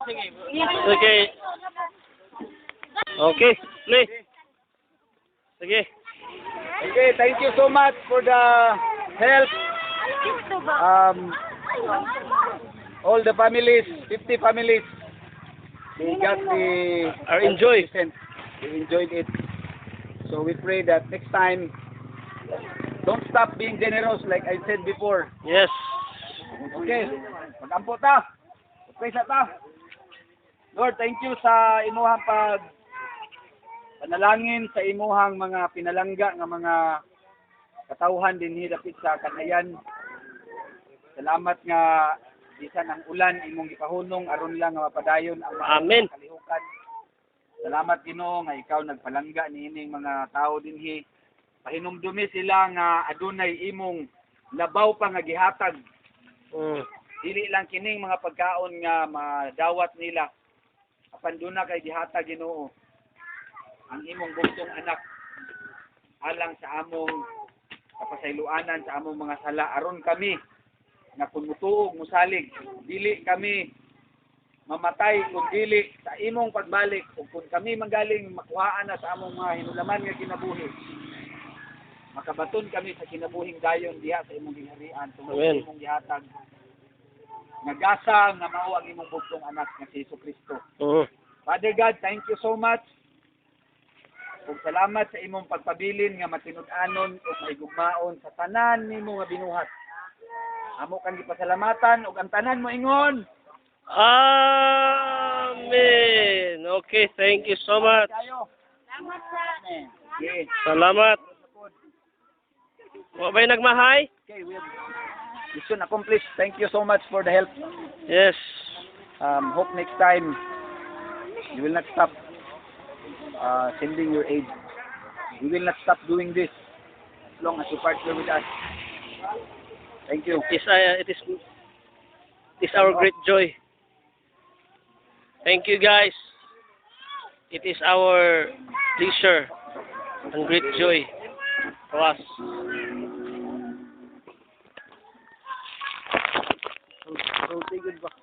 Okay. Okay, play. Sige. Okay, thank you so much for the help. All the families, 50 families, they got the Enjoy. They enjoyed it. So we pray that next time, don't stop being generous like I said before. Yes. Okay, mag-ampo ta. Okay sa ta. Lord, thank you sa imuhang panalangin sa imuhang mga pinalangga ng mga katawhan din hilapit sa kanayan. Salamat nga bisan ang ulan imong gipahunong aron lang nga mapadayon ang mga Amen. kalihukan. Salamat Ginoo nga ikaw nagpalangga niining mga tao dinhi. Pahinumdumi sila nga adunay imong labaw pa nga gihatag. Dili lang kining mga pagkaon nga madawat nila. Apan duna kay gihatag Ginoo ang imong bugtong anak alang sa among kapasayloanan sa among mga sala aron kami na kung mutuog musalig dili kami mamatay kung dili sa imong pagbalik ug kung kami manggaling makuhaan na sa among mga hinulaman nga kinabuhi makabaton kami sa kinabuhing dayon diha sa imong gingharian tungod sa imong gihatag nagasa nga mao ang imong bugtong anak nga si Jesucristo. Father God, thank you so much. Ug salamat sa imong pagpabilin nga matinud-anon ug mahigugmaon sa tanan nimo nga binuhat. Amo kang gipasalamatan ug ang tanan mo ingon. Amen. Okay, thank you so much. Salamat sa. Okay. Salamat. Wa ba'y nagmahay? Okay, we have mission accomplished. Thank you so much for the help. Yes. Hope next time you will not stop sending your aid. We will not stop doing this as long as you partner with us. Thank you. It is our great joy. Thank you guys. It is our pleasure and great joy for us. So, say goodbye.